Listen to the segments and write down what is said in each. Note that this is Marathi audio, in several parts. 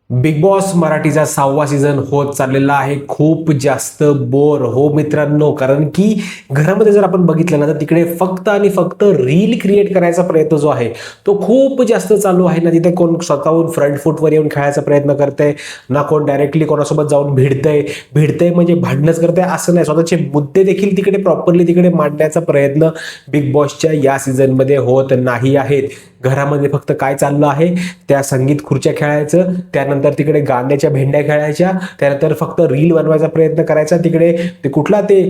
बिग बॉस मराठीचा 6वा सीझन होत चाललेला आहे. खूप जास्त बोर हो मित्रांनो, कारण की घरामध्ये जर आपण बघितलं ना तर तिकडे फक्त आणि फक्त रील क्रिएट करायचा प्रयत्न जो आहे तो खूप जास्त चालू आहे ना. तिथे कोण स्वतःहून फ्रंट फूटवर येऊन खेळायचा प्रयत्न करतंय ना, कोण डायरेक्टली कोणासोबत जाऊन भिडतंय म्हणजे भांडणच करतंय असं नाही. स्वतःचे मुद्दे देखील तिकडे प्रॉपरली तिकडे मांडण्याचा प्रयत्न बिग बॉसच्या या सीझनमध्ये होत नाही आहेत. घरामध्ये फक्त काय चाललं आहे, त्या संगीत खुर्च्या खेळायचं, त्यानंतर तिकडे गाण्याच्या भेंड्या खेळायच्या, त्यानंतर फक्त रील बनवायचा प्रयत्न करायचा. तिकडे ते कुठला ते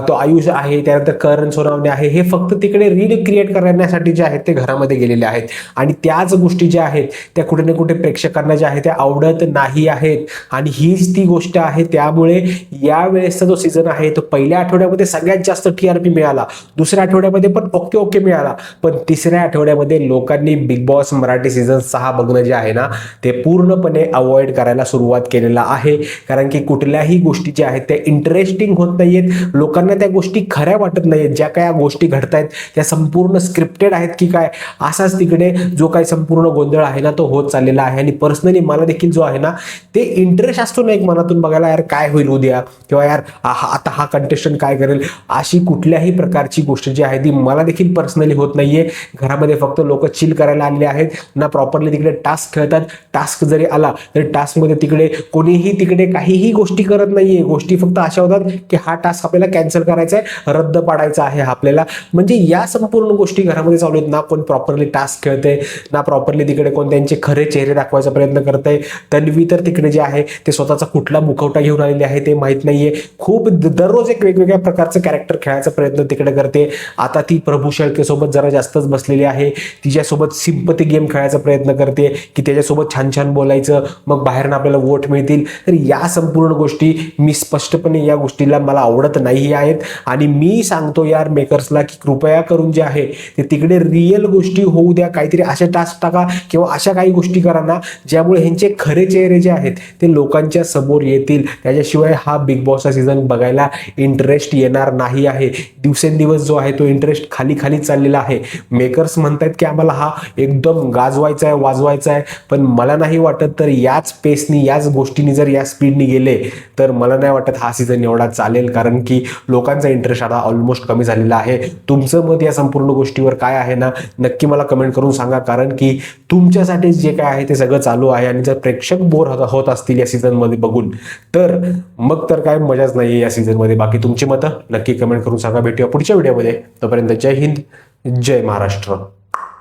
तो आयुष आहे, त्यानंतर करण सोनावणे आहे, हे फक्त तिकडे रील क्रिएट करण्यासाठी जे आहेत ते घरामध्ये गेलेले आहेत. आणि त्याच गोष्टी ज्या आहेत त्या कुठे ना कुठे प्रेक्षकांना ज्या आहेत त्या आवडत नाही आहेत. आणि हीच ती गोष्ट आहे. त्यामुळे या वेळेसचा जो सीझन आहे तो पहिल्या आठवड्यामध्ये सगळ्यात जास्त टीआरपी मिळाला, दुसऱ्या आठवड्यामध्ये पण ओके ओके मिळाला, पण तिसऱ्या आठवड्यामध्ये लोकांनी बिग बॉस मराठी सीझन 6 बघणं जे आहे ना ते पूर्णपणे अवॉइड करायला सुरुवात केलेला आहे. कारण की कुठल्याही गोष्टी ज्या आहेत त्या इंटरेस्टिंग होत नाहीयेत. लोकांना त्या गोष्टी खऱ्या वाटत नाहीयेत. ज्या काय गोष्टी घडतायत त्या संपूर्ण स्क्रिप्टेड आहेत की काय, असाच तिकडे जो काही संपूर्ण गोंधळ आहे ना तो होत चाललेला आहे. आणि पर्सनली मला देखील जो आहे ना ते इंटरेस्ट असतो ना एक मनातून बघायला, यार काय होईल उद्या, किंवा यार आता हा कंटेस्टंट काय करेल, अशी कुठल्याही प्रकारची गोष्ट जी आहे ती मला देखील पर्सनली होत नाहीये. घरामध्ये फक्त लोक चिल करायला आलेले आहेत ना, प्रॉपरली तिकडे टास्क खेळतात. टास्क जरी आला तरी टास्कमध्ये तिकडे कोणीही तिकडे काहीही गोष्टी करत नाहीये. गोष्टी फक्त अशा होतात की हा टास्क आपल्याला कॅन्सल करायचा आहे, रद्द पाडायचा आहे आपल्याला. म्हणजे या संपूर्ण गोष्टी घरामध्ये चालू आहेत. ना कोण प्रॉपरली टास्क खेळतंय, ना प्रॉपरली तिकडे कोण त्यांचे खरे चेहरे दाखवायचा प्रयत्न करतंय. तन्वी तर तिकडे जे आहे ते स्वतःचा कुठला मुखवटा घेऊन आलेले आहे ते माहित नाहीये. खूप दररोज एक वेगवेगळ्या प्रकारचं कॅरेक्टर खेळायचा प्रयत्न तिकडे करते. आता ती प्रभू शेळके सोबत जरा जास्तच बसलेली आहे. तिच्यासोबत सिंपती गेम खेळायचा प्रयत्न करते की त्याच्यासोबत छान छान बोलायचं, मग बाहेरनं आपल्याला वोट मिळतील. तर या संपूर्ण गोष्टी मी स्पष्टपणे या गोष्टीला मला आवडत नाही आहेत. आणि मी सांगतो यार मेकर्सला की कृपया करून जे आहे ते तिकडे रिअल गोष्टी होऊ द्या. काहीतरी अशा टास्क टाका किंवा अशा काही गोष्टी करा ना ज्यामुळे ह्यांचे खरे चेहरे जे आहेत ते लोकांच्या समोर येतील. त्याच्याशिवाय हा बिग बॉसचा सीझन बघायला इंटरेस्ट येणार नाही आहे. दिवसेंदिवस जो आहे तो इंटरेस्ट खाली खाली चाललेला आहे. मेकर्स म्हणतात की आम्हाला हा एकदम गाजवायचा आहे, वाजवायचा आहे, पण मला नाही वाटत. तर याच पेसनी याच गोष्टींनी जर या स्पीडनी गेले तर मला नाही वाटत हा सीझन एवढा चालेल. कारण की लोकांचा इंटरेस्ट आता ऑलमोस्ट कमी झालेला आहे. तुमचं मत या संपूर्ण गोष्टीवर काय आहे ना नक्की मला कमेंट करून सांगा. कारण की तुमच्यासाठी जे काय आहे ते सगळं चालू आहे. आणि जर प्रेक्षक बोर होत असतील या सीझन मध्ये बघून तर मग तर काय मजाच नाही या सीझन मध्ये. बाकी तुमची मतं नक्की कमेंट करून सांगा. भेटूया पुढच्या व्हिडिओमध्ये. तोपर्यंत जय हिंद, जय महाराष्ट्र.